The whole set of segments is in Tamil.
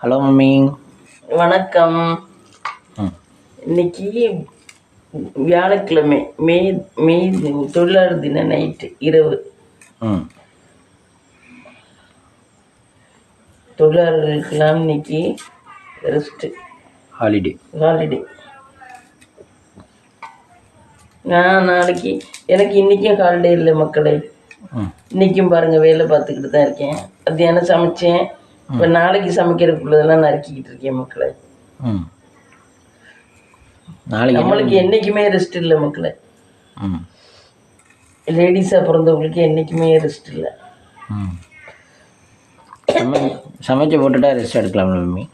Hello mummy. வணக்கம். ம் இன்னைக்கு வியாழக்கிழமை, மே மே தொழிலாளர் தின நைட்டு இரவு. ம் தொழிலாளர்களுக்கெல்லாம் இன்னைக்கு ரெஸ்ட்டு, ஹாலிடே. நான் நாளைக்கு எனக்கு இன்றைக்கும் ஹாலிடே இல்லை மக்களே. இன்றைக்கும் பாருங்கள் வேலை பார்த்துக்கிட்டு தான் இருக்கேன். மத்தியானம் சமைச்சேன். இப்போ நாளைக்கு சமைக்கிறதுக்குள்ளதெல்லாம் நறுக்கிக்கிட்டு இருக்கேன் மக்களே. நாளைக்கு நம்மளுக்கு என்றைக்குமே ரெஸ்ட் இல்லை மக்களே. லேடிஸாக பிறந்தவங்களுக்கு என்றைக்குமே ரெஸ்ட் இல்லை. சமைச்சு போட்டுட்டா ரெஸ்ட் எடுக்கலாம் மம்மி.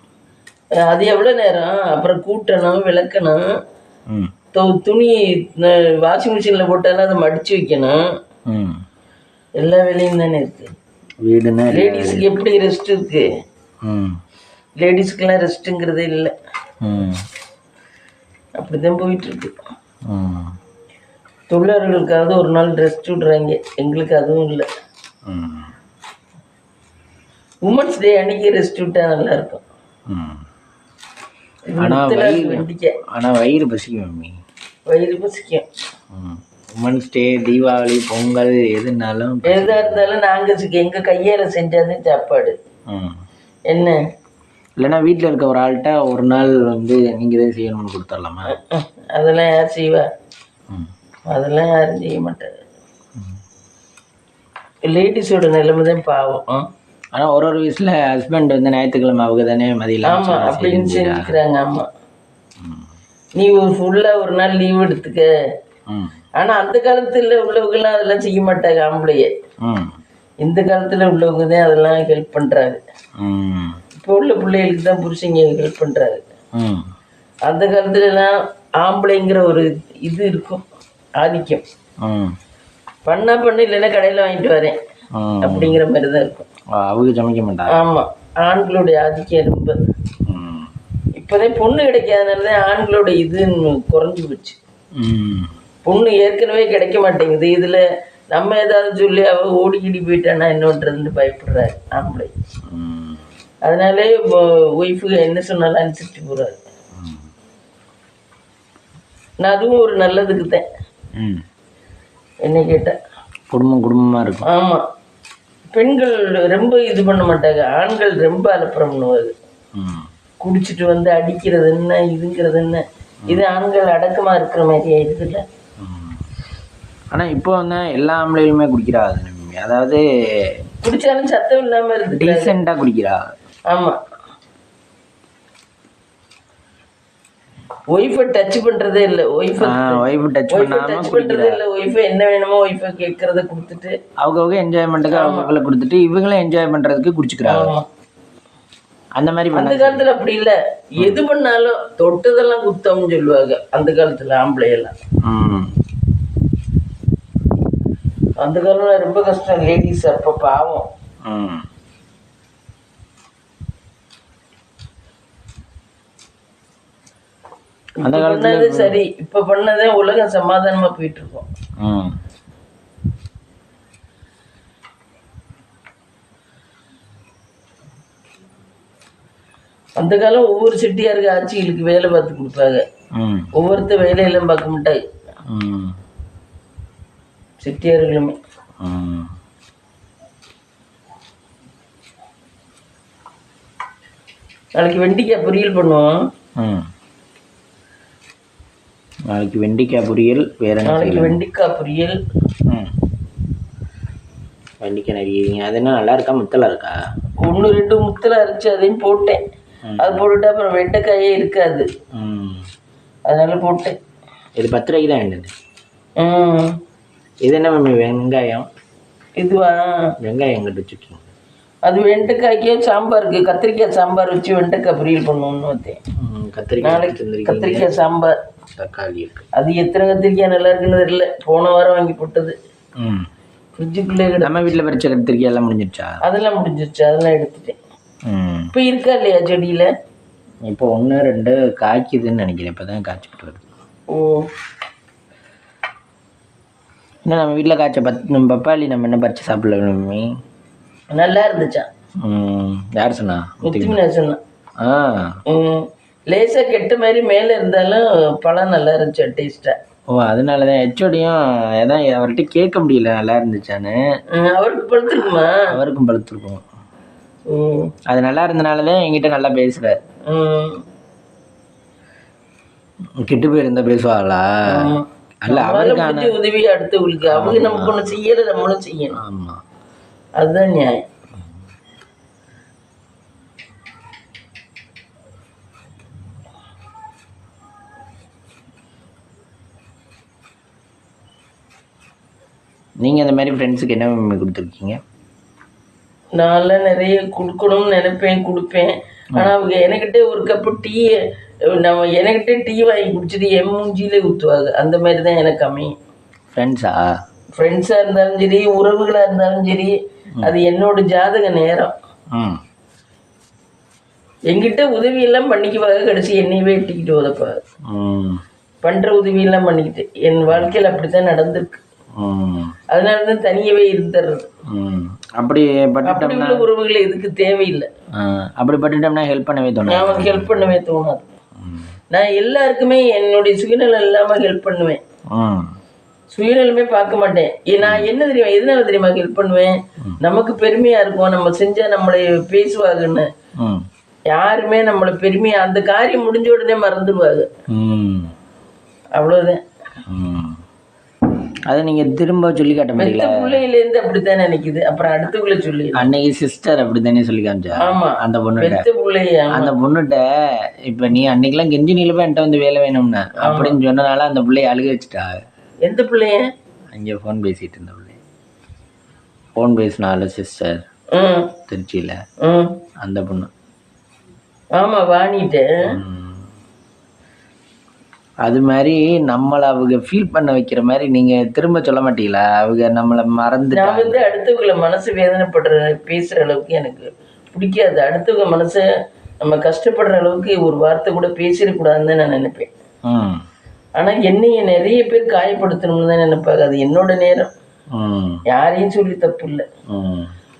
அது எவ்வளோ நேரம்? அப்புறம் கூட்டணும், விளக்கணும், துணி வாஷிங் மிஷினில் போட்டாலும் அதை மடித்து வைக்கணும். எல்லா வேலையும் தானே இருக்குது. வீடுனா லேடிஸுக்கு எப்படி ரெஸ்ட் இருக்குது? லேடிஸுக்கெல்லாம் ரெஸ்ட்டுங்கிறதே இல்லை. அப்படி தான் போயிட்டுருக்கு. தொழிலாளர்களுக்காவது ஒரு நாள் ரெஸ்ட் விடுறாங்க, எங்களுக்கு அதுவும் இல்லை. உமன்ஸ் டே அன்னைக்கு ரெஸ்ட் விட்டால் நல்லாயிருக்கும். ஆனால் வயிறு பசிக்கும் மம்மி. வயிறு பசிக்கும். உமன்ஸ் டே, தீபாவளி, பொங்கல் எதுனாலும் எதாக இருந்தாலும் நாங்கள் எங்கள் கையால் செஞ்சாதே சாப்பாடு. என்ன இல்லைன்னா வீட்டில் இருக்க ஒரு ஆள்கிட்ட ஒரு நாள் வந்து நீங்கள் தான் செய்யணும்னு கொடுத்துடலாமா? அதெல்லாம் யார் செய்வா? அதெல்லாம் யாரும் செய்ய மாட்டாங்க. லேடிஸோட நிலைமை தான் பாவம். ஆனால் ஒரு வயசில் ஹஸ்பண்ட் வந்து ஞாயிற்றுக்கிழமை அவங்க தானே மதியம். ஆமாம், அப்படின்னு செஞ்சுக்கிறாங்க. ஆமாம், நீ ஃபுல்லாக ஒரு நாள் லீவ் எடுத்துக்க. ஆனால் அந்த காலத்தில் உள்ளவங்கெல்லாம் அதெல்லாம் செய்ய மாட்டாங்க ஆம்பளைய. இந்த காலத்தில் உள்ளவங்க தான் அதெல்லாம் ஹெல்ப் பண்ணுறாங்க. இப்போ உள்ள பிள்ளைகளுக்கு தான் புருஷங்க ஹெல்ப் பண்ணுறாரு. அந்த காலத்துலலாம் ஆம்பளைங்கிற ஒரு இது இருக்கும், ஆதிக்கம். பண்ண இல்லைன்னா கடையில் வாங்கிட்டு வரேன் அப்படிங்கிற மாதிரி தான் இருக்கும். அவங்க சமைக்க மாட்டாங்க. ஆமாம், ஆண்களுடைய ஆதிக்கம் ரொம்ப. இப்போதான் பொண்ணு கிடைக்காதனால தான் ஆண்களோட இது குறைஞ்சி போச்சு. பொண்ணு ஏற்கனவே கிடைக்க மாட்டேங்குது. இதில் நம்ம ஏதாவது சொல்லி அவள் ஓடிக்கிடி போயிட்டானா என்னன்றதுன்னு பயப்படுறாரு ஆம்பளை. அதனாலே ஒய்ஃபுக்கு என்ன சொன்னாலும் அனுசரிச்சு போகிறாரு. நான் அதுவும் ஒரு நல்லதுக்கு தான் என்ன கேட்டேன். குடும்பமாக இருக்கும். ஆமாம், பெண்கள் ரொம்ப இது பண்ண மாட்டாங்க, ஆண்கள் ரொம்ப அலப்புறம் பண்ணுவாங்க. குடிச்சிட்டு வந்து அடிக்கிறது என்ன, இதுங்கிறது என்ன. இது ஆண்கள் அடக்கமாக இருக்கிற மாதிரி ஆயிடுது இல்லை. ஆனால் இப்போ வந்து எல்லா ஆம்பளையுமே குடிக்கிறாங்க. அதாவது குடித்தாலும் சத்தம் இல்லாமல் இருக்குது, டீசெண்டாக குடிக்கிறா. ஆமாம், ஒய்ஃபை டச் பண்ணுறதே இல்லை. ஒய்ஃபை டச் பண்ணுறதே இல்லை. ஒய்ஃபை என்ன வேணுமோ ஒய்ஃபை கேட்குறத கொடுத்துட்டு அவங்க என்ஜாய்மெண்ட்டுக்கு அவங்கள கொடுத்துட்டு இவங்களும் என்ஜாய் பண்ணுறதுக்கு குடிச்சுக்கிறாங்க. அந்த மாதிரி அந்த காலத்தில் அப்படி இல்லை. எது பண்ணாலும் தொட்டதெல்லாம் குத்தம்னு சொல்லுவாங்க அந்த காலத்தில் ஆம்பளையெல்லாம். அந்த காலம் ரொம்ப கஷ்டம் லேடிஸ் அப்போ பாவம். அந்த காலத்துல சரி, இப்ப பண்ணதே உலகம் சமாதானமா போயிட்டு இருக்கோம். அந்த காலம் ஒவ்வொரு செட்டியாருக்கு ஆட்சிகளுக்கு வேலை பார்த்து கொடுப்பாங்க. ஒவ்வொருத்தர் வேலையெல்லாம் பார்க்க மாட்டாங்க செட்டியார்களுமே. நாளைக்கு வெண்டிக்காய் பொரியல் பண்ணுவோம். நாளைக்கு வெண்டிக்காய் பொரியல். வேறு நாளைக்கு வெண்டிக்காய் பொரியல். வெண்டிக்காய் நிறைய அது என்ன நல்லா இருக்கா? முத்தலாக இருக்கா? 1-2 முத்தலாக இருந்துச்சு, அதையும் போட்டேன். அது போட்டுட்டு அப்புறம் வெண்டைக்காயே இருக்காது, அதனால போட்டேன். இது 10 ரூபாய்க்கு தான் வேண்டது. இது என்ன மம்மி? வெங்காயம். இதுவா? வெங்காயம் எங்கிட்ட வச்சுருக்கீங்க? அது வெண்டைக்காய்க்கே சாம்பாருக்கு, கத்திரிக்காய் சாம்பார் வச்சு வெண்டைக்காய் பொரியல் பண்ணுவோம்னு பார்த்தேன். கத்திரிக்காய் சாம்பார், தக்காளி இருக்கு. அது எத்தனை கத்திரிக்காய் நல்லா இருக்குன்னு தெரியல, போன வாரம் வாங்கி போட்டது. ஃப்ரிட்ஜுக்குள்ளே நம்ம வீட்டில் பறிச்ச கத்திரிக்காய் எல்லாம் முடிஞ்சிருச்சா? அதெல்லாம் முடிஞ்சிருச்சு, அதெல்லாம் எடுத்துட்டேன். இப்போ இருக்கா இல்லையா செடியில்? இப்போ 1-2 காய்க்குதுன்னு நினைக்கிறேன். இப்போ தான் காய்ச்சிக்கிட்டு வருது. என்ன நம்ம வீட்டில் காய்ச்ச பப்பாளி நம்ம என்ன பறித்து சாப்பிடல மம்மி? நல்லா இருந்துச்சா? யார் சொன்னா? முத்துமினா சொன்னா. ஆ. லேசாக கெட்ட மாதிரி மேலே இருந்தாலும் பழம் நல்லா இருந்துச்சு டேஸ்ட்டாக. ஓ, அதனால தான் ஹெச்ஓடியும் அதான் அவர்கிட்ட கேட்க முடியல நல்லா இருந்துச்சான்னு. அவருக்கு பழுத்துருக்குமா? அவருக்கும் பழுத்துருக்கும். அது நல்லா இருந்தனால தான் என்கிட்ட நல்லா பேசுகிறார். கெட்டு போயிருந்தா பேசுவாங்களா? அல்ல, அவருக்கான உதவி அடுத்தவங்களுக்கு. அவங்க நமக்கு ஒன்று செய்யலை, நம்மளும் செய்யணும். ஆமாம், அதுதான் நியாயம். நீங்கள் அந்த மாதிரி ஃப்ரெண்ட்ஸுக்கு என்ன கொடுத்துருக்கீங்க? நான்லாம் நிறைய கொடுக்கணும்னு நினைப்பேன், கொடுப்பேன். ஆனால் அவங்க என்கிட்ட ஒரு கப்பு டீ, நம்ம என்கிட்ட டீ வாங்கி குடிச்சிட்டு என் மூஞ்சியிலே ஊற்றுவாங்க. அந்த மாதிரி தான் எனக்கு அமையும். ஃப்ரெண்ட்ஸாக இருந்தாலும் சரி, உறவுகளாக இருந்தாலும் சரி, அது என்னோட ஜாதக நேரம். என்கிட்ட உதவியெல்லாம் பண்ணிக்குவாங்க, கடைசி என்னையவே எட்டிக்கிட்டு உதப்பாங்க. பண்ணுற உதவியெல்லாம் பண்ணிக்கிட்டு என் வாழ்க்கையில் அப்படி தான் நடந்திருக்கு. அதனால தான் தனியவே இருந்துடுறது. அப்படி உள்ள உறவுகள் எதுக்கு தேவையில்லை. அப்படி பட்டுட்டோம்னா ஹெல்ப் பண்ணவே தோணும். அவனுக்கு ஹெல்ப் பண்ணவே தோணாது. நான் எல்லாருக்குமே என்னுடைய சுயநலம் இல்லாமல் ஹெல்ப் பண்ணுவேன். சுயநலமே பார்க்க மாட்டேன். நான் என்ன தெரியுமா, எதனால தெரியுமா ஹெல்ப் பண்ணுவேன்? நமக்கு பெருமையா இருக்கும், நம்ம செஞ்சா நம்மளை பேசுவாங்கன்னு. யாருமே நம்மளை பெருமையா அந்த காரியம் முடிஞ்ச உடனே மறந்துடுவாங்க. அவ்வளவுதான். அதை நீங்க திரும்ப சொல்லி காட்ட முடியல. பிள்ளையிலேருந்து அப்படித்தான் நினைக்குது. அப்புறம் அடுத்துக்குள்ள சொல்லி அன்னைக்கு சிஸ்டர் அப்படித்தானே சொல்லி காமிச்சா. ஆமா, அந்த பொண்ணு பிள்ளைய அந்த பொண்ணுகிட்ட இப்ப நீ அன்னைக்கெல்லாம் கெஞ்சி நிலப்ப என்கிட்ட வந்து வேலை வேணும்னு அப்படின்னு சொன்னனால அந்த பிள்ளைய அழுக வச்சுட்டா. எந்த பிள்ளைய? அங்கே ஃபோன் பேசிட்டு இருந்த பிள்ளை. ஃபோன் பேசினால சிஸ்டர் திருச்சியில அந்த பொண்ணு. ஆமா, வாணிட்டு. அது மாதிரி நம்மளை அவங்க ஃபீல் பண்ண வைக்கிற மாதிரி நீங்க திரும்ப சொல்ல மாட்டீங்களா? அவங்க நம்மளை மறந்து. நான் வந்து அடுத்தவங்களை மனசு வேதனைப்படுற பேசுற அளவுக்கு எனக்கு பிடிக்காது. அடுத்தவங்க மனசை நம்ம கஷ்டப்படுற அளவுக்கு ஒரு வார்த்தை கூட பேசிடக்கூடாதுன்னு தான் நான் நினைப்பேன். ஆனா என்னைய நிறைய பேர் காயப்படுத்தணும்னு தான் நினைப்பாங்க. அது என்னோட நேரம், யாரையும் சொல்லி தப்பு இல்லை.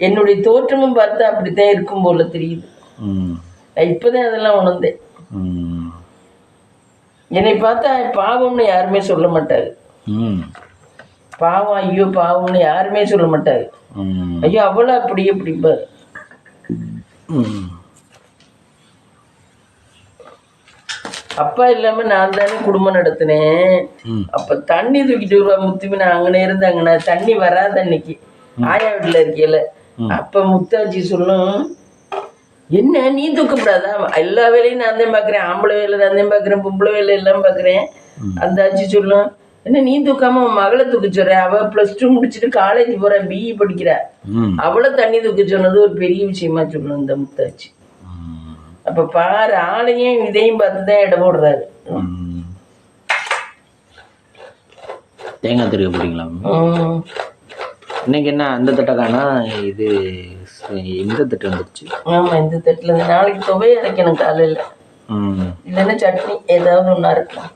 என்னுடைய தோற்றமும் பார்த்தா அப்படித்தான் இருக்கும் போல தெரியுது. இப்பதான் அதெல்லாம் உணர்ந்தேன். என்னை பார்த்தா பாவம்னு யாருமே சொல்ல மாட்டாங்க. பாவம், ஐயோ பாவம்னு யாருமே சொல்ல மாட்டாங்க. ஐயோ அவ்வளோ அப்படி அப்படிப்பாரு. அப்பா இல்லாம நான் தானே குடும்பம் நடத்தினேன். அப்ப தண்ணி தூக்கிட்டு வருவா முத்துமி. நான் அங்கனே இருந்தாங்கண்ணா, தண்ணி வராத அன்னைக்கு ஆயா வீட்டுல இருக்கையில. அப்ப முத்தாச்சி சொல்லும், என்ன நீ தூக்கப்படாதா? எல்லா வேலையும் நான் தான் பார்க்குறேன், ஆம்பளை வேலை நான் தான் பார்க்குறேன், பொம்பளை வேலை எல்லாம் பார்க்குறேன். அந்த ஆச்சி சொல்லும், என்ன நீ தூக்காம உன் மகளை தூக்க சொல்ற? அவ +2 முடிச்சுட்டு காலேஜ் போற, BE படிக்கிறா, அவளை தண்ணி தூக்க சொன்னது ஒரு பெரிய விஷயமா சொல்லணும் இந்த முத்தாச்சி. அப்ப பாரு, ஆளையும் இதையும் பார்த்துதான் இடம் போடுறாரு. தேங்காய் திருக்க போறீங்களா இன்னைக்கு? என்ன அந்த தட்டை காணா? இது இந்த தட்டு வந்துருச்சு. ஆமா, இந்த தட்டுல நாளைக்கு துவையை அரைக்கணும் காலையில. இல்லைன்னா சட்னி ஏதாவது ஒண்ணா இருக்கும்.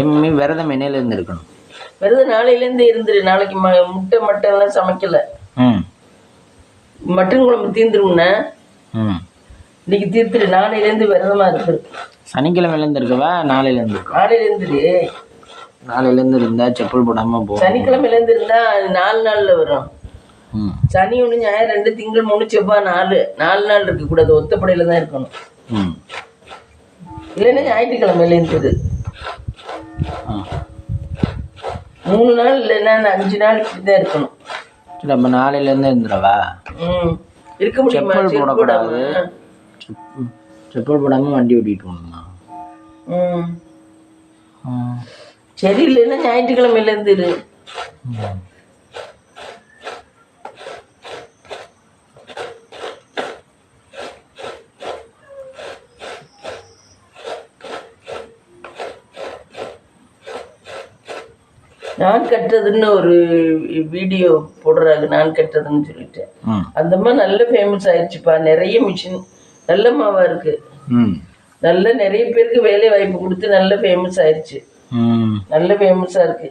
எம்மி விரதம் என்னையில இருந்து இருக்கணும்? விரதம் நாளையில இருந்து இருந்துரு. நாளைக்கு முட்டை மட்டன் எல்லாம் சமைக்கல. மட்டன் குழம்பு தீந்துரும்னா இன்னைக்கு தீர்த்துரு. நாளையில இருந்து விரதமா இருக்கு. சனிக்கிழமையில இருந்து இருக்கவா? நாளையில இருந்து? நாளையில இருந்து. நாளையில இருந்து இருந்தா செப்பல் போடாம போ. சனிக்கிழமையில இருந்து இருந்தா 4 நாள்ல வரும். சனி 1, ஞாயிறு 2, திங்கள் 3, செவ்வாய் 4 நாள் இருக்க கூடாது. ஒத்தப்படையில தான் இருக்கணும். இல்லைன்னா ஞாயிற்றுக்கிழமையில இருந்தது 3 நாள், இல்லைன்னா 5 நாள் இப்படிதான் இருக்கணும். நம்ம நாளையில இருந்து இருந்துடவா? இருக்க முடியுமா? செப்பல் போடக்கூடாது. செப்பல் போடாம வண்டி ஓட்டிட்டு போகணுமா? சரி, இல்லைன்னா ஞாயிற்றுக்கிழமையில இருந்து இரு. நான் கட்டுறதுன்னு ஒரு வீடியோ போடுறாங்க, நான் கட்டுறதுன்னு சொல்லிட்டு. அந்த மாதிரி நல்ல ஃபேமஸ் ஆயிடுச்சுப்பா. நிறைய மிஷின் நல்ல மாவா இருக்கு. நல்ல நிறைய பேருக்கு வேலை வாய்ப்பு கொடுத்து நல்ல ஃபேமஸ் ஆயிடுச்சு. நல்ல ஃபேமஸா இருக்கு.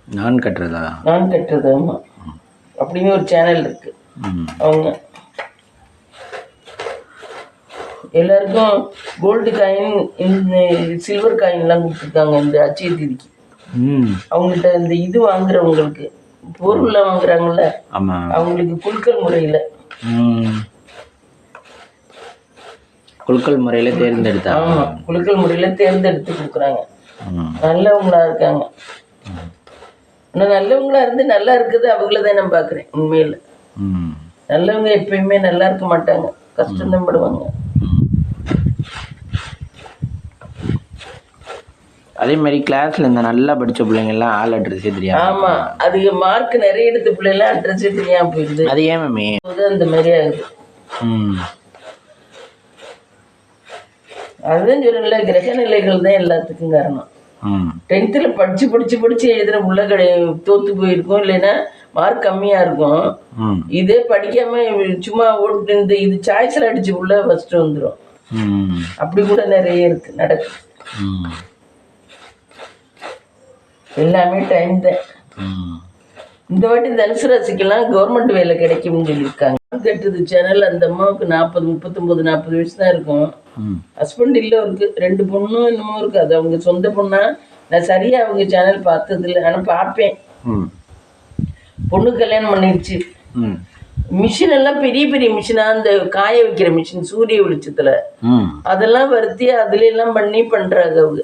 நான் கட்டுறதா? நான் கட்டுறது. ஆமா, அப்படின்னு ஒரு சேனல் இருக்கு. ம். அவங்க எல்லாருக்கும் கோல்டு காயின், இந்த சில்வர் காயின்லாம் கொடுத்துருக்காங்க இந்த அச்சய தீதிக்கு. ம். அவங்கள்ட்ட இந்த இது வாங்குறவங்களுக்கு, பொருள்லாம் வாங்குறாங்கல்ல, ஆமாம். அவங்களுக்கு குலுக்கல் முறையில் குலுக்கல் முறையில் தேர்ந்தெடுத்தா. ஆமாம், குலுக்கல் முறையில் தேர்ந்தெடுத்து கொடுக்குறாங்க. நல்லவங்களா இருக்காங்க. ஆனால் நல்லவங்களா இருந்து நல்லா இருக்குது அவங்கள தான் நான் பார்க்குறேன். உண்மையில் நல்லவங்க எப்பயுமே நல்லா இருக்க மாட்டாங்க, கஷ்டம்தான் படுவாங்க. அதே மாதிரி கிளாஸ்ல இந்த நல்லா படிச்ச பிள்ளைங்க எல்லாம் ஆள் அட்ரஸே தெரியாது. ஆமா, அது மார்க் நிறைய எடுத்த பிள்ளைலாம் அட்ரஸே தெரியாம போயிடுது. அது ஏன் மேமே அந்த மாதிரி ஆகுது. அதுதான் சொல்லல, கிரக நிலைகள் தான் எல்லாத்துக்கும் காரணம். 10th படிச்சு படிச்சு படிச்சு எழுதுற உள்ள தோத்து போயிருக்கும், இல்லைன்னா மார்க் கம்மியா இருக்கும். இதே படிக்காம சும்மா ஓட்டு இந்த இது சாய்ஸ்ல அடிச்சு உள்ள ஃபர்ஸ்ட் வந்துடும். அப்படி கூட நிறைய இருக்கு நடக்கு. எல்லாமே டைம் தான். இந்த வாட்டி தனுசு ராசிக்கெல்லாம் கவர்மெண்ட் வேலை கிடைக்கும்னு சொல்லியிருக்காங்க. கட்டுது சேனல். அந்த அம்மாவுக்கு 39 வயசு தான் இருக்கும். ஹஸ்பண்ட் இல்லை, இருக்கு 2 பொண்ணும் என்னமோ இருக்கு. அது அவங்க சொந்த பொண்ணா, நான் சரியா அவங்க சேனல் பார்த்தது இல்லை, ஆனால் பார்ப்பேன். பொண்ணு கல்யாணம் பண்ணிடுச்சு. மிஷின் எல்லாம் பெரிய பெரிய மிஷினா, அந்த காய வைக்கிற மிஷின் சூரிய வெளிச்சத்துல அதெல்லாம் வருத்தி அதுல எல்லாம் பண்ணி பண்றாங்க. அவங்க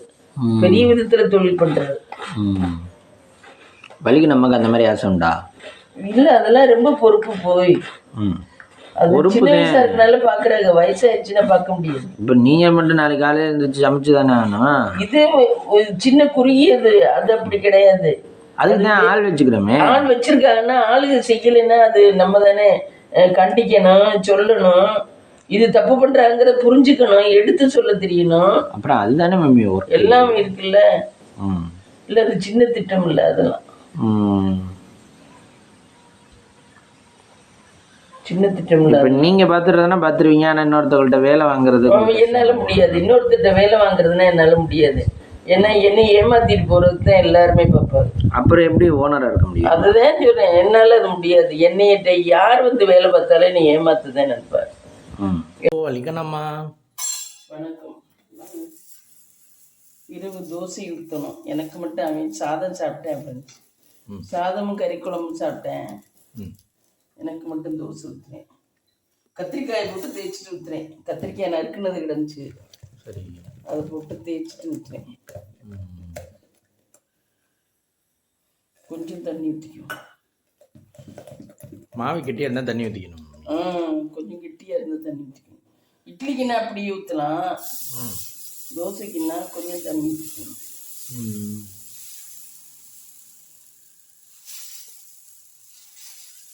பெரிய விதத்துல தொழில் பண்றாங்க. வலிக்கு நமக்கு அந்த மாதிரி ஆசை உண்டா? இல்ல, அதெல்லாம் ரொம்ப பொறுப்பு போய் அது சின்ன வயசா இருக்கனால பாக்குறாங்க. வயசாயிடுச்சுன்னா பார்க்க முடியாது. இப்ப நீங்க மட்டும் நாளைக்கு காலையில இருந்துச்சு சமைச்சு தானே ஆகணும். இது சின்ன குறுகியது, அது அப்படி கிடையாது. அதுதான் ஆள் வச்சுக்கிறோமே. ஆள் வச்சிருக்காங்கன்னா ஆளுங்க செய்யலைன்னா அது நம்ம தானே கண்டிக்கணும், சொல்லணும். இது தப்பு பண்றாங்கிறத புரிஞ்சுக்கணும், எடுத்து சொல்ல தெரியணும். அப்புறம் அதுதானே மம்மி எல்லாமே இருக்குல்ல. இல்ல, அது சின்ன திட்டம் இல்ல, அதெல்லாம் சின்ன திட்டம் இல்ல. நீங்க பாத்துறதுனா பாத்துருவீங்க, ஆனா இன்னொருத்தவங்கள்ட்ட வேலை வாங்குறது என்னால முடியாது. இன்னொருத்தர்கிட்ட வேலை வாங்குறதுன்னா என்னால முடியாது. ஏன்னா என்னை ஏமாத்திட்டு போறது தான் எல்லாருமே பார்ப்பாரு. அப்புறம் எப்படி ஓனரா இருக்க முடியும்? அதுதான் சொல்றேன், என்னால அது முடியாது. என்னையிட்ட யார் வந்து வேலை பார்த்தாலே நீ ஏமாத்துதான் நினைப்பாரு. வலிக்கணம்மா, வணக்கம். இரவு தோசை ஊற்றணும். எனக்கு மட்டும் அவன் சாதம் சாப்பிட்டேன் அப்படின்னு, சாதமும் கறி குழம்பும் சாப்பிட்டேன். எனக்கு மட்டும் தோசை ஊற்றுறேன். கத்திரிக்காயை போட்டு தேய்ச்சிட்டு ஊற்றுறேன். கத்திரிக்காய் நறுக்குனது கிடந்துச்சு, சரி, அதை போட்டு தேய்ச்சிட்டு ஊற்றுறேன். கொஞ்சம் தண்ணி ஊற்றிக்கும். மாவு கெட்டியாக இருந்தால் தண்ணி ஊற்றிக்கணும். கொஞ்சம் கெட்டியாக இருந்தால் தண்ணி ஊற்றிக்கணும். இட்லிக்குன்னா அப்படி ஊற்றலாம், தோசைக்குன்னா கொஞ்சம் தண்ணி ஊற்றிக்கணும்.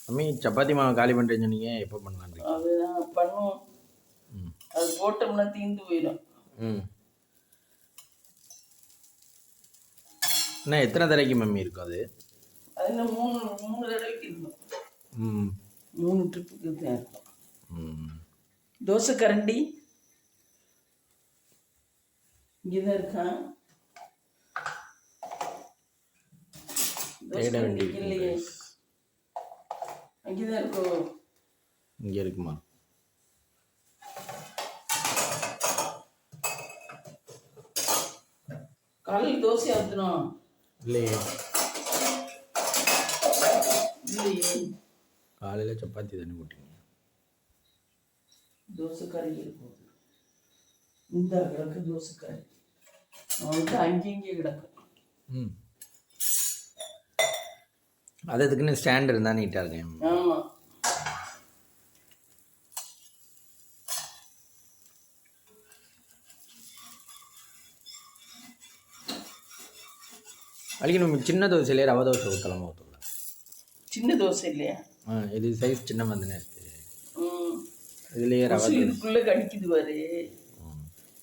அம்மி, சப்பாத்தி மாவு காலி பண்ணுறேன்னு சொன்னீங்க, எப்போ பண்ணலாம்? அதுதான் பண்ணுவோம். அது போட்டோம்னா தீந்து போயிடும். அண்ணா, எத்தனை தடவைக்கு மம்மி இருக்கும் அது? அது 3 தடவைக்கு இருக்கும். 3 ட்ரிப்புக்கு தான் இருக்கும். தோசை கரண்டி இங்கேதான் இருக்கான். இல்லையே, அங்கேதான் இருக்கும். இங்கே இருக்குமா? காலையில் தோசை ஊற்றணும். இல்லையே, இல்லையே, காலையில் சப்பாத்தி தானே போட்டீங்க. தோசைக்கறி இருக்கும். இந்த கிடக்கு தோசைக்கறி, அவனுக்கு அங்கேயே கிடக்கும். அது அதுக்குன்னு ஸ்டாண்ட் இருந்தால் நீட்டாக இருக்கேன். ஆமாம். அதுக்கு நம்ம சின்ன தோசையிலே ரவை தோசை ஊற்றலாமா? ஊற்றலாம். சின்ன தோசை இல்லையா? இது சைஸ் சின்ன மாதிரி இருக்கு. இதுலேயே ரவை இதுக்குள்ளே கடிக்குது பாரு,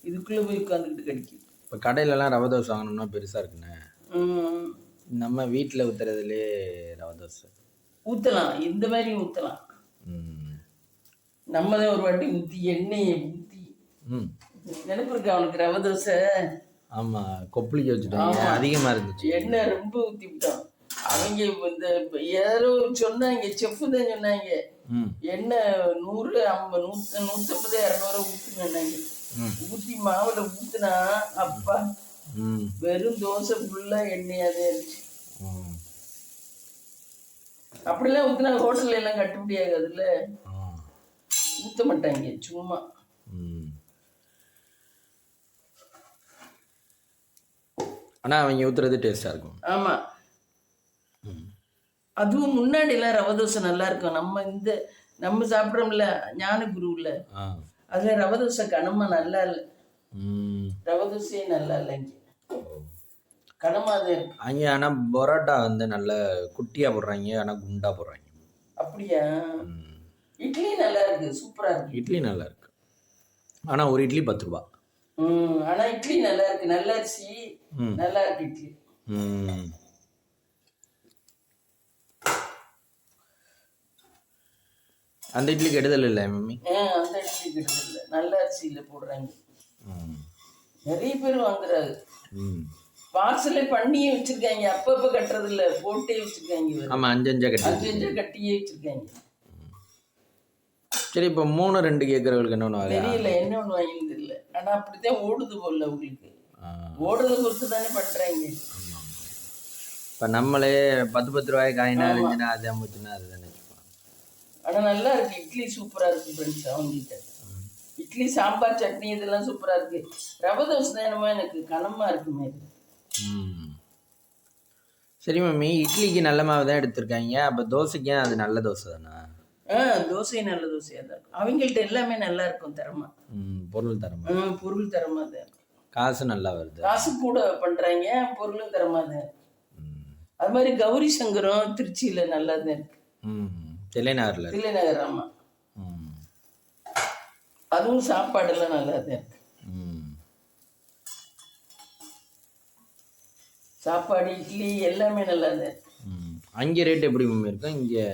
இதுக்குள்ளே போய் உட்காந்துக்கிட்டு கடிக்குது. இப்போ கடையிலலாம் ரவை தோசை வாங்கணும்னா பெருசாக இருக்குண்ணே. நம்ம வீட்டில் ஊற்றுறதுலேயே ரவை தோசை ஊற்றலாம், இந்த மாதிரி ஊற்றலாம். நம்ம தான் ஒரு வாட்டி ஊற்றி எண்ணெயை ஊற்றி, நினைப்பு இருக்கு அவனுக்கு ரவை தோசை? ஆமாம், கொப்பளிக்க வச்சுட்டோம், அதிகமாக இருந்துச்சு. எண்ணெய் ரொம்ப ஊற்றி விட்டோம். அவங்க இந்த யாரோ சொன்னாங்க, செஃப் தான் சொன்னாங்க, என்ன 100 50 150 200 ஊத்துனாங்க. ஊத்தி மாவுல ஊத்துனா அப்பா வெறும் தோசை ஃபுல்லா எண்ணெயாதே இருந்துச்சு. அப்படிலாம் ஊத்துனா ஹோட்டல்ல எல்லாம் கட்டுப்படி ஆகாதுல்ல, ஊத்த மாட்டாங்க சும்மா. ஆனா அவங்க ஊத்துறது டேஸ்டா இருக்கும். ஆமா, அதுவும் முன்னாடி எல்லாம் ரவை தோசை நல்லா இருக்கும். நம்ம சாப்பிட்றோம்ல ஞானகுருவில், அதுல ரவை தோசை கனமா நல்லா இல்லை. ரவை தோசையே நல்லா இல்லை, இங்கே கனமாக இருக்கு. அங்கே ஆனால் பரோட்டா வந்து நல்ல குட்டியா போடுறாங்க, ஆனால் குண்டா போடுறாங்க. அப்படியா? இட்லி நல்லா இருக்கு, சூப்பரா இருக்கு. இட்லி நல்லா இருக்கு, ஆனா ஒரு இட்லி 10 ரூபா. ஆனா இட்லி நல்லா இருக்கு, நல்ல அரிசி நல்லா இருக்கு இட்லி. அந்த இட்லி கெடுதல் இல்லை மம்மி? அந்த இட்லி கெடுதல் இல்லை, நல்ல அரிசியில போடுறாங்க. நிறைய பேர் வாங்குறாங்க, பார்சலே பண்ணியே வச்சிருக்காங்க, அப்பப்ப கட்டுறது இல்ல, போட்டே வச்சிருக்காங்க. ஆமா, 5 கட்டியே வச்சிருக்காங்க. சரி, இப்போ 3 2 கேட்கறவங்களுக்கு என்ன ஒன்று தெரியல, என்ன ஒன்று வாங்கினது தெரியல. ஆனா அப்படித்தான் ஓடுது போல, உங்களுக்கு ஓடுறத பொறுத்து தானே பண்றாங்க. இப்போ நம்மளே 10 ரூபாய் காயினா இருந்துச்சுன்னா அது அமுச்சுன்னா அதுதானே. ஆனா நல்லா இருக்கு, இட்லி சூப்பரா இருக்கு ஃப்ரெண்ட்ஸ். அவங்ககிட்ட இட்லி சாம்பார் சட்னி இதெல்லாம் சூப்பரா இருக்கு. ரவை தோசை தான் என்னமோ எனக்கு கனமா இருக்குமே. சரி மம்மி, இட்லிக்கு நல்ல மாவு தான் எடுத்திருக்காங்க, அப்போ தோசைக்கு அது நல்ல தோசை தானா? தோசை நல்ல தோசையா தான் இருக்கும். அவங்கள்ட்ட எல்லாமே நல்லா இருக்கும், தரமா. பொருள் தரமா? பொருள் தரமா தான் இருக்கும். காசு நல்லா வருது, காசு கூட பண்றாங்க, பொருளும் தரமா தான். அது மாதிரி கௌரி சங்கரம் திருச்சியில நல்லா தான் இருக்கு. தில்லைநகர். ஆமா, அதுவும் சாப்பாடெல்லாம் நல்லா தான் இருக்கு. சாப்பாடு இட்லி எல்லாமே நல்லா தான். அங்கே ரேட் எப்படி இருக்கும்? இங்கே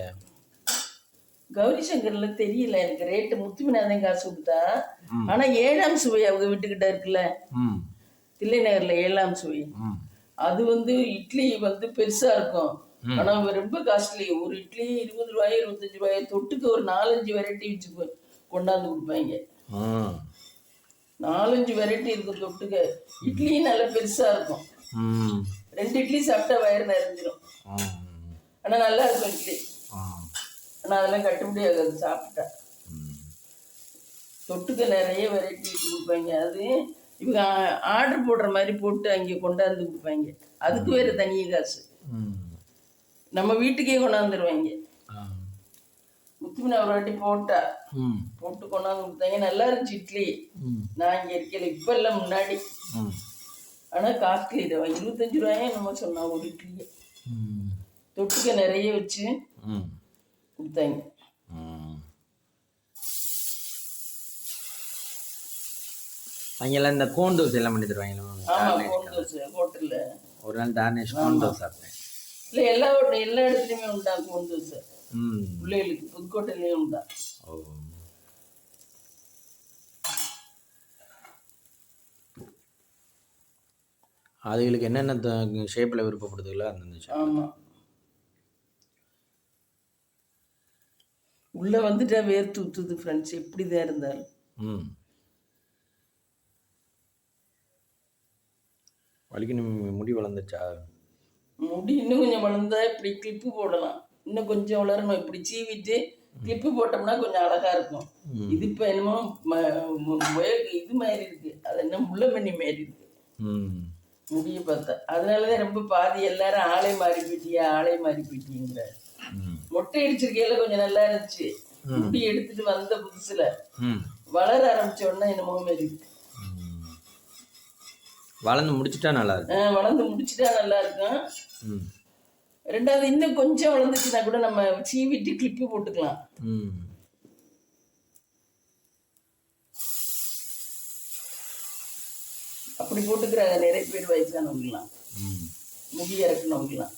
கௌரி சங்கர்ல தெரியல எனக்கு ரேட்டு. முத்துமினாதான் காசு கொடுத்தா. ஆனா 7ஆம் சுவை அவங்க வீட்டுக்கிட்ட இருக்குல்ல, தில்லைநகர்ல 7ஆம் சுவை, அது வந்து இட்லி வந்து பெருசா இருக்கும். ஆனா ரொம்ப காஸ்ட்லி. ஒரு இட்லி 20 ரூபாய் 25 ரூபாய். தொட்டுக்கு ஒரு 4-5 வெரைட்டி வச்சு கொண்டாந்து கொடுப்பாங்க. 4-5 வெரைட்டி இருக்கும் தொட்டுக்க. இட்லி நல்ல பெருசா இருக்கும். 2 இட்லி சாப்பிட்டா வயிறு நிறைஞ்சிரும். ஆனா நல்லா இருக்கும் இட்லி. ஆனா அதெல்லாம் கட்டுப்படி ஆகாது சாப்பிட்டா. தொட்டுக்க நிறைய வெரைட்டி கொடுப்பாங்க. அது இவங்க ஆர்டர் போடுற மாதிரி போட்டு அங்கே கொண்டாந்து கொடுப்பாங்க. அதுக்கு வேற தனிய காசு. நம்ம வீட்டுக்கே கொண்டாந்துருவாங்க. முத்துமினா ஒரு வாட்டி போட்டு கொண்டாந்து கொடுத்தாங்க, நல்லா இருந்துச்சு இட்லி. நான் இங்க இருக்கல, இப்ப இல்ல முன்னாடி. ஆனா காஸ்ட்லி தான், 25 ரூபாயே நம்ம சொன்னா ஒரு இட்லி. தொட்டுக்க நிறைய வச்சு கொடுத்தாங்க. அங்கெல்லாம் இந்த கோன் தோசை எல்லாம் பண்ணி தருவாங்க. ஆமா, கோன் தோசை ஹோட்டல்ல ஒரு நாள் தானேஷ் கோன் தோசை சாப்பிட்டேன். இல்ல எல்லா இடத்துலயுமே உண்டா கோன் தோசை. பிள்ளைகளுக்கு புதுக்கோட்டையிலயும் உண்டா. அதுகளுக்கு என்னென்ன ஷேப்ல விருப்பப்படுதுங்களோ அந்த ஷேப். ஆமா, உள்ள வந்துட்டா வேர்த்து ஊத்துது ஃப்ரெண்ட்ஸ், எப்படிதான் இருந்தாலும். வலிக்கணும். முடி வளர்ந்துச்சா? முடி இன்னும் கொஞ்சம் வளர்ந்தா இப்படி கிளிப்பு போடலாம். இன்னும் கொஞ்சம் வளரணும். இப்படி சீவிட்டு கிளிப்பு போட்டோம்னா கொஞ்சம் அழகா இருக்கும். இது இப்ப என்னமோ இது மாதிரி இருக்கு, அது என்ன முள்ளமணி மாதிரி இருக்கு முடிய பார்த்தா. அதனாலதான் ரொம்ப பாதி எல்லாரும் ஆளை மாறி போயிட்டீங்கிற. மொட்டை அடிச்சிருக்கையில கொஞ்சம் நல்லா இருந்துச்சு. முடி எடுத்துட்டு வந்த புதுசுல வளர ஆரம்பிச்ச உடனே என்னமோ மாதிரி இருக்கு. வளர்ந்து முடிச்சுட்டா நல்லா இருக்கும். ரெண்டாவது இன்னும் கொஞ்சம் வளர்ந்துச்சுன்னா கூட நம்ம சீவிட்டு கிளிப்பு போட்டுக்கலாம். அப்படி போட்டுக்கிறாங்க நிறைய பேர் வயசானவங்கலாம், முடி இறக்குனவங்கலாம்.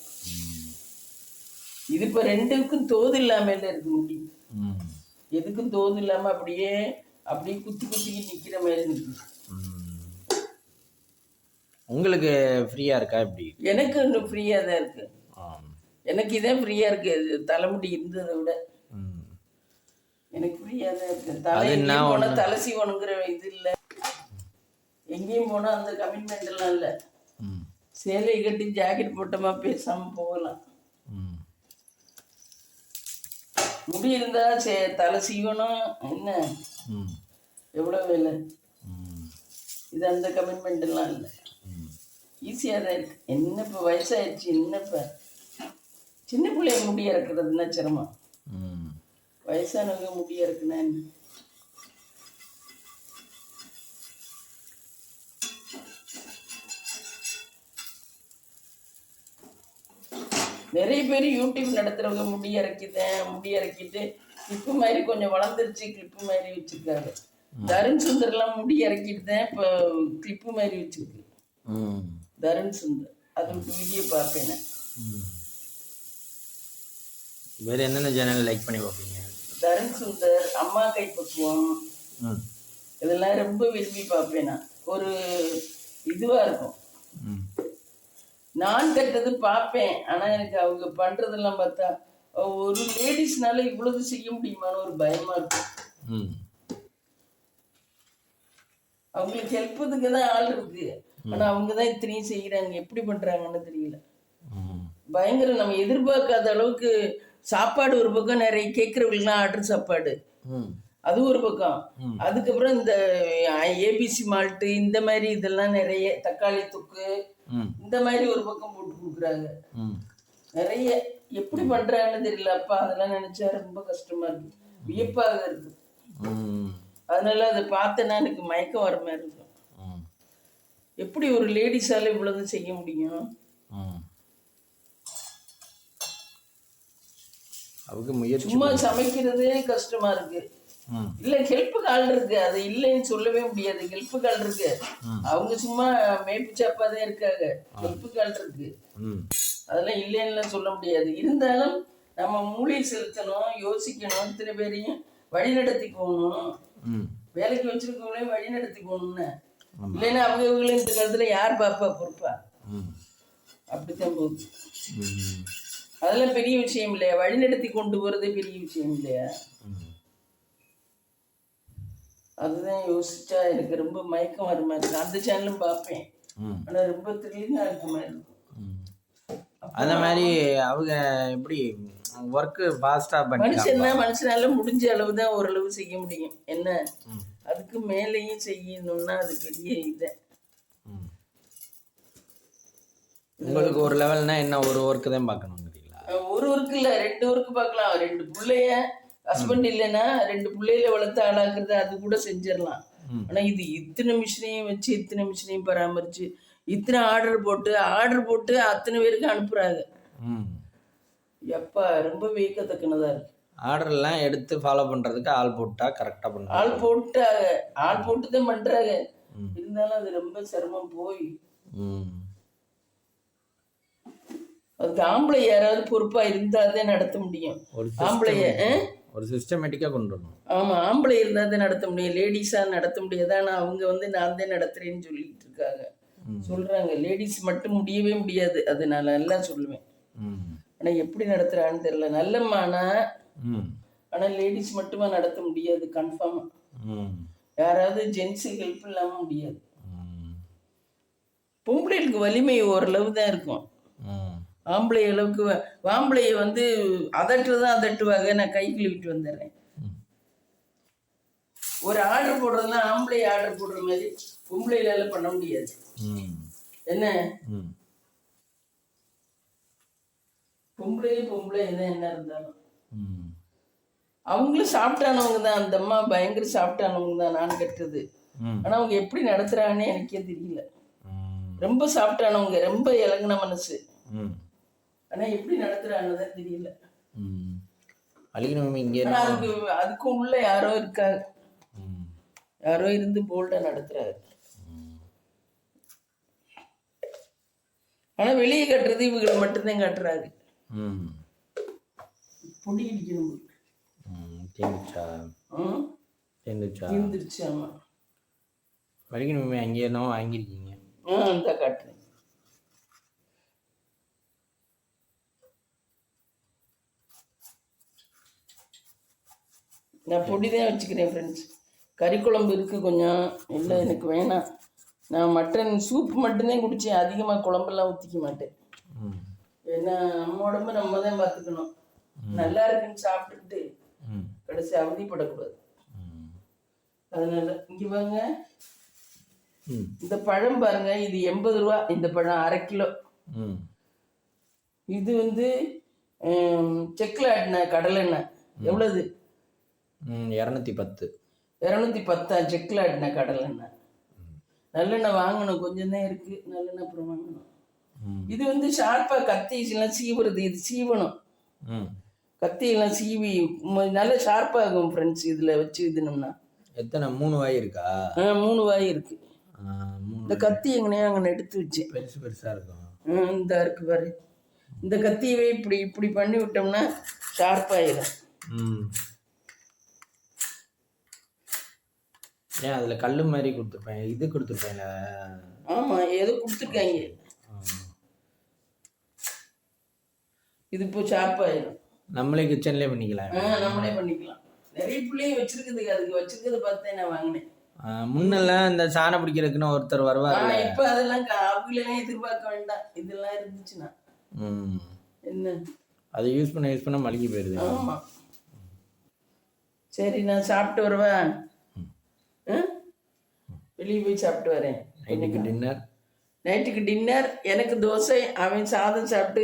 இது இப்ப 2க்கும் தோது இல்லாம இருக்கு முடி. எதுக்கும் தோது இல்லாம அப்படியே குத்தி நிக்கிற மாதிரி நிக்குது. உங்களுக்கு ஃப்ரீயா இருக்கா? எப்படி? எனக்கு இன்னும் ஃப்ரீயா தான் இருக்கு. எனக்கு இதே ஃப்ரீயா இருக்கு, தலைமுடி இருந்ததை விட ம். எனக்கு ஃப்ரீயா தான் இருக்கு. தலை எங்கேயும் போனா தலை சீவனுங்கிற இது இல்லை, எங்கேயும் போனா அந்த கமிட்மெண்ட் எல்லாம் இல்லை. ம். சேலை கட்டி ஜாக்கெட் போட்டோமா பேசாம போகலாம். ம். முடி இருந்தா தலை சீவனம் என்ன ம். எவ்வளோ வேலை. ம். இது அந்த கமிட்மெண்ட் எல்லாம் இல்லை, ஈஸியாக தான் இருக்கு. என்ன இப்போ வயசாயிடுச்சு, என்ன இப்போ சின்ன பிள்ளைய முடி இறக்குறதுன்னா சிரமம், ம். வயசானவங்க முடி இறக்குனா என்ன. நிறைய பேர் யூடியூப் நடத்துறவங்க முடி இறக்கிட்டு கிளிப்பு மாதிரி கொஞ்சம் வளர்ந்துருச்சு, கிளிப்பு மாதிரி வச்சிருக்காங்க. தருண் சுந்தர்லாம் முடி இறக்கிட்டு தான் இப்போ கிளிப்பு மாதிரி வச்சிருக்கு. தருண் சுந்தர் அது வீடியோ பார்ப்பேன் நான். வேற என்னென்ன சேனல் லைக் பண்ணி பார்ப்பீங்க? தருண் சுந்தர், அம்மா கைப்பக்குவம், இதெல்லாம் ரொம்ப விரும்பி பார்ப்பேன் நான். ஒரு இதுவாக இருக்கும். நான் கட்டது பார்ப்பேன், ஆனால் எனக்கு அவங்க பண்ணுறதெல்லாம் பார்த்தா ஒரு லேடிஸ்னால இவ்வளவு செய்ய முடியுமான்னு ஒரு பயமாக இருக்கும். அவங்களுக்கு ஹெல்ப்புக்கு தான் ஆள் இருக்கு, ஆனால் அவங்க தான் இத்தனையும் செய்கிறாங்க, எப்படி பண்ணுறாங்கன்னு தெரியல. பயங்கர நம்ம எதிர்பார்க்காத அளவுக்கு சாப்பாடு ஒரு பக்கம், நிறைய கேட்குறவங்களுக்குலாம் ஆர்டர் சாப்பாடு அது ஒரு பக்கம். அதுக்கப்புறம் இந்த ஏபிசி மால்ட்டு இந்த மாதிரி இதெல்லாம் நிறைய, தக்காளி தொக்கு இந்த மாதிரி ஒரு பக்கம் போட்டு கொடுக்குறாங்க நிறைய. எப்படி பண்றாங்கன்னு தெரியல அப்பா, அதெல்லாம் நினைச்சா ரொம்ப கஷ்டமா இருக்கு, வியப்பாக இருக்கு. அதனால அதை பார்த்தேன்னா எனக்கு மயக்கம் வர மாதிரி இருக்கும். எப்படி ஒரு லேடிஸால இவ்வளவு செய்ய முடியும்? சும்மா சமைக்கிறதே கஷ்டமா இருக்கு. இல்ல ஹெல்ப்புக்கு ஆள் இருக்கு, அது இல்லைன்னு சொல்லவே முடியாது. ஹெல்ப்புக்கு ஆள் இருக்கு, அவங்க சும்மா மேய்ப்பு சாப்பாதான் இருக்காங்க. ஹெல்ப்புக்கு ஆள் இருக்கு, அதெல்லாம் இல்லைன்னு சொல்ல முடியாது. இருந்தாலும் நம்ம மூளை செலுத்தணும், யோசிக்கணும், இத்தனை பேரையும் வழிநடத்தி போகணும், வேலைக்கு வச்சிருக்கவங்களையும் வழிநடத்தி போகணும்னு. இல்லைன்னா அவங்கவுங்களும் இந்த காலத்துல யார் பாப்பா பொறுப்பா? அப்படித்தான் போகுது. அதெல்லாம் பெரிய விஷயம் இல்லையா? வழிநடத்தி கொண்டு போறதே பெரிய விஷயம் இல்லையா? அதுதான் யோசிச்சா எனக்கு ரொம்ப மயக்கம் வர மாதிரி இருக்கு. அந்த சேனலும் பார்ப்பேன், ஆனா ரொம்ப த்ரில்லிங்கா இருக்க மாதிரி இருக்கும். அந்த மாதிரி அவங்க எப்படி ஒர்க்கு ஃபாஸ்டா பண்ணி மனுஷனால முடிஞ்ச அளவு தான் ஓரளவு செய்ய முடியும். என்ன அதுக்கு மேலேயும் செய்யணும்னா அது பெரிய இதை. உங்களுக்கு ஒரு லெவல்னா என்ன, ஒரு ஒர்க்கு தான் பார்க்கணுங்கிறீங்களா? ஒரு ஒர்க்கு இல்லை, 2 ஒர்க்கு பார்க்கலாம். 2 பிள்ளைய, ஹஸ்பண்ட் இல்லைன்னா 2 பிள்ளையில வளர்த்து ஆளாக்குறது அது கூட செஞ்சிடலாம். ஆனா இது இத்தனை மிஷினையும் வச்சு, இத்தனை மிஷினையும் பராமரிச்சு, இத்தனை ஆர்டர் போட்டு அத்தனை பேருக்கு அனுப்புறாங்க. எப்பா ரொம்ப வியக்கத்தக்கனதா இருக்கு. ஆர்டர்லாம் எடுத்து ஃபாலோ பண்றதுக்கு ஆள் போட்டா கரெக்டா பண்ணுறாங்க. ஆள் போட்டு தான் பண்றாங்க. இருந்தாலும் அது ரொம்ப சிரமம் போய். அதுக்கு ஆம்பளை யாராவது பொறுப்பா இருந்தாதான் நடத்த முடியும். ஆம்பளைய ஒரு சிஸ்டமேட்டிக்கா கொண்டு வரணும். ஆமா, ஆம்பளை இருந்தாதான் நடத்த முடியும், லேடிஸா நடத்த முடியாது. ஆனா அவங்க நான் தான் நடத்துறேன்னு சொல்லிட்டு இருக்காங்க, சொல்றாங்க. லேடிஸ் மட்டும் முடியவே முடியாது, அது நான் நல்லா சொல்லுவேன். ஆனா எப்படி நடத்துறான்னு தெரியல. நல்லம்மானா ஆனா லேடிஸ் மட்டுமா நடத்த முடியாது கன்ஃபார்மா. யாராவது ஜென்ஸ் ஹெல்ப் இல்லாம முடியாது. பொம்பளைகளுக்கு வலிமை ஓரளவு தான் இருக்கும், ஆம்பளை அளவுக்கு. ஆம்பளைய அதட்டுறதான் அதட்டுவாங்க, நான் கை கழுவிட்டு வந்துடுறேன். ஒரு ஆர்டர் போடுறதுன்னா ஆம்பளை ஆர்டர் போடுற மாதிரி பொம்பளையில பண்ண முடியாது. என்ன பொம்பளை என்ன இருந்தாலும் அவங்களும் சாப்பிட்டானவங்க தான். அந்த அம்மா பயங்கர சாப்பிட்டானவங்க தான் நான் கட்டுறது. ஆனா அவங்க எப்படி நடத்துறாங்கன்னு எனக்கே தெரியல. ரொம்ப சாப்பிட்டானவங்க, ரொம்ப இலகுன மனசு. ஆனா எப்படி நடத்துறாங்கதான் தெரியல. அதுக்கு உள்ள யாரோ இருக்காங்க, யாரோ இருந்து போல்டா நடத்துறாரு. ஆனா வெளியே கட்டுறது இவங்களை மட்டும்தான் கட்டுறாரு. பொடி இடிக்கணும். ஆமா, வலிக்கணுமே. அங்கே என்ன வாங்கியிருக்கீங்க? இந்த காட்டுறேன். நான் பொடி தான் வச்சுக்கிறேன் ஃப்ரெண்ட்ஸ். கறி குழம்பு இருக்குது கொஞ்சம். இல்லை எனக்கு வேணாம். நான் மட்டன் சூப் மட்டும்தான் குடித்தேன். அதிகமாக குழம்பெல்லாம் ஊற்றிக்க மாட்டேன். ஏன்னா நம்ம உடம்பு நம்ம தான் பார்த்துக்கணும். நல்லா இருக்குன்னு சாப்பிட்டுட்டு கடைசி அவதிப்படக்கூடாது. அதனால இங்கே பாருங்க, இந்த பழம் பாருங்க, இது 80 ரூபா. இந்த பழம் 1/2 கிலோ. இது வந்து செக்கில் ஆட்டின கடலெண்ணெய். எவ்வளவு? 210. 210 செக்கில் ஆட்டின கடலெண்ணெய். நல்லெண்ணெய் வாங்கணும், கொஞ்சம் தான் இருக்குது. நல்லெண்ணெய் அப்புறம் வாங்கணும். இது வந்து ஷார்ப்பாக கத்தியெல்லாம் சீவுறது. இது சீவணும். கத்தியெல்லாம் சீவி நல்லா ஷார்ப்பாகும் ஃப்ரெண்ட்ஸ். இதில் வச்சு இதுனோம்னா. எத்தனை 3 வாய் இருக்கா? 3 வாய் இருக்கு. இந்த கத்தி எங்கனையா அங்கே எடுத்து வச்சேன். பெருசு பெருசாக இருக்கும். இந்த இருக்கு பாரு. இந்த கத்தியவே இப்படி இப்படி பண்ணி விட்டோம்னா ஷார்ப்பாயிடும். ஏன் அதில் கல் மாதிரி கொடுத்துருப்பேன், இது கொடுத்துருப்பேன்ல? ஆமாம், ஏதோ கொடுத்துருக்காங்க. இது இப்போ ஷார்ப்பாயிடும். நம்மளே கிச்சன்லேயே பண்ணிக்கலாம். நம்மளே பண்ணிக்கலாம். நிறைய பிள்ளைங்க வச்சிருக்குது. அதுக்கு வச்சிருக்கிறத பார்த்தேன் நான் வாங்கினேன். முன்னெல்லாம் இந்த சாணம் பிடிக்கிறதுக்குன்னு ஒருத்தர் வருவார். இப்போ அதெல்லாம் அவங்களெல்லாம் எதிர்பார்க்க வேண்டாம். இதெல்லாம் இருந்துச்சுன்னா என்ன, அதை யூஸ் பண்ண மழுங்கி போயிடுது. ஆமாம். சரி, நான் சாப்பிட்டு வருவேன். வெளியே போய் சாப்பிட்டு வரேன். நைட்டுக்கு டின்னர் எனக்கு தோசை. அவன் சாதம் சாப்பிட்டு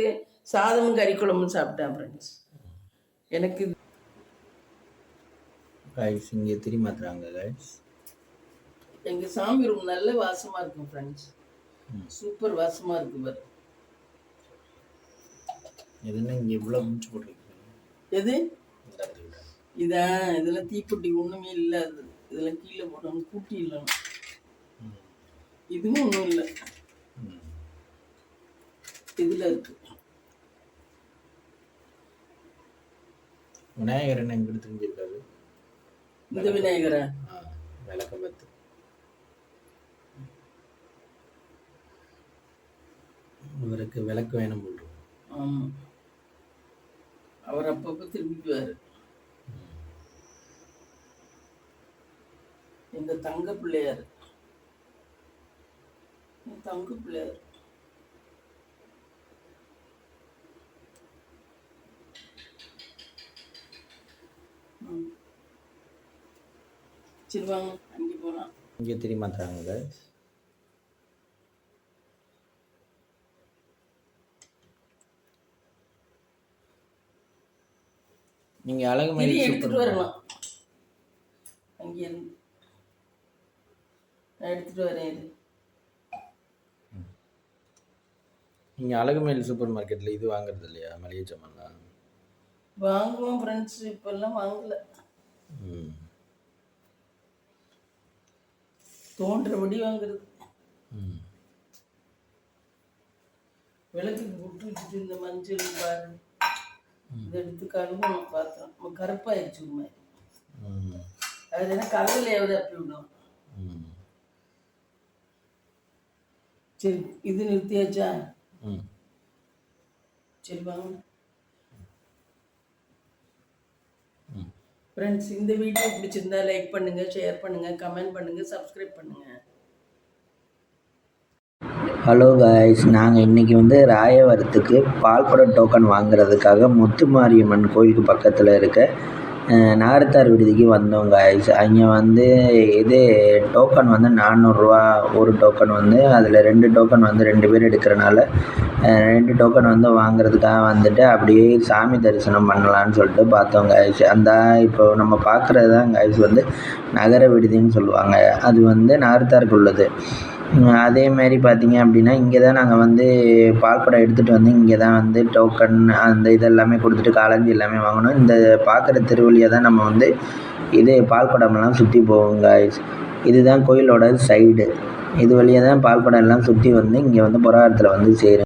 சாதமும் கறி குழம்பும் சாப்பிட்டான் ஃப்ரெண்ட்ஸ். எனக்கு இங்கே திருமாத்துறாங்க கைஸ். எங்கள் சாமி ரூம் நல்ல வாசமாக இருக்கும் ஃப்ரெண்ட்ஸ். சூப்பர் வாசமாக இருக்கு பாரு. எதுனா இங்கே இவ்வளோ முடிச்சு போட்டுருக்கு. எது இதான்? இதெல்லாம் தீப்பெட்டி ஒன்றுமே இல்லை. அது இதெல்லாம் கீழே போடணும், கூட்டி இல்லைன்னு. இதுவும் ஒன்றும் இல்லை. இதில் இருக்கு. விநாயகர் என்ன எங்கிட்ட தெரிஞ்சிருக்காரு? இந்த விநாயகரை விளக்க பார்த்து இவருக்கு விளக்கு வேணும் போல். ஆமாம், அவர் அப்பப்போ திரும்பிக்குவார். எங்க தங்க பிள்ளையார். தங்க பிள்ளையார். சரி வாங்க, அங்கே போகலாம். இங்கே திருமாத்துறாங்க. நீங்க அழகு மாதிரி எடுத்துட்டு வரலாம். அங்கே நான் எடுத்துட்டு வரேன். இது நீங்க அழகுமேல் சூப்பர் மார்க்கெட்ல இது வாங்குறது இல்லையா? மளிகை சாமான்லாம் வாங்குவோம் ஃப்ரெண்ட்ஸ். இப்பெல்லாம் வாங்கல. தோன்றபடி வாங்குறது. விளக்குக்கு புட்டு வச்சுட்டு இந்த மஞ்சள் பாரு இதை எடுத்து கழுவணும். பாத்திரம் நம்ம கருப்பாயிடுச்சு உண்மை. அது என்ன கலவையாவது அப்படி விடும். சரி, இது நிறுத்தியாச்சா? சரி வாங்க ஃப்ரெண்ட்ஸ். இந்த வீடியோ பிடிச்சிருந்தா லைக் பண்ணுங்க, ஷேர் பண்ணுங்க, கமெண்ட் பண்ணுங்க, சப்ஸ்கிரைப் பண்ணுங்க. ஹலோ காய்ஸ், நாங்கள் இன்றைக்கி வந்து ராயவரத்துக்கு பால்குடம் டோக்கன் வாங்குறதுக்காக முத்துமாரியம்மன் கோயிலுக்கு பக்கத்தில் இருக்க நார்த்தார் விடுதிக்கு வந்தோம் காய்ஸ். அங்கே வந்து இது டோக்கன் வந்து 400 ரூபா ஒரு டோக்கன். வந்து அதில் 2 டோக்கன் வந்து 2 பேர் எடுக்கிறனால 2 டோக்கன் வந்து வாங்குறதுக்காக வந்துட்டு அப்படியே சாமி தரிசனம் பண்ணலான்னு சொல்லிட்டு பார்த்தோம் காய்ஸ். அந்த இப்போ நம்ம பார்க்குறது தான் காய்ஸ் வந்து நகர விடுதின்னு சொல்லுவாங்க. அது வந்து நார்த்தாருக்கு உள்ளது. அதேமாரி பார்த்திங்க அப்படின்னா இங்கே தான் நாங்கள் வந்து பால்குடம் எடுத்துகிட்டு வந்து இங்கே தான் வந்து டோக்கன் அந்த இதெல்லாமே கொடுத்துட்டு காலஞ்சி எல்லாமே வாங்கணும். இந்த பார்க்குற திருவழியாக தான் நம்ம வந்து இது பால்குடமெல்லாம் சுற்றி போவோம் காய்ஸ். இதுதான் கோயிலோட சைடு. இது வழியாக தான் பால்குடம் எல்லாம் சுற்றி வந்து இங்கே வந்து புறாரத்தில் வந்து சேரும்.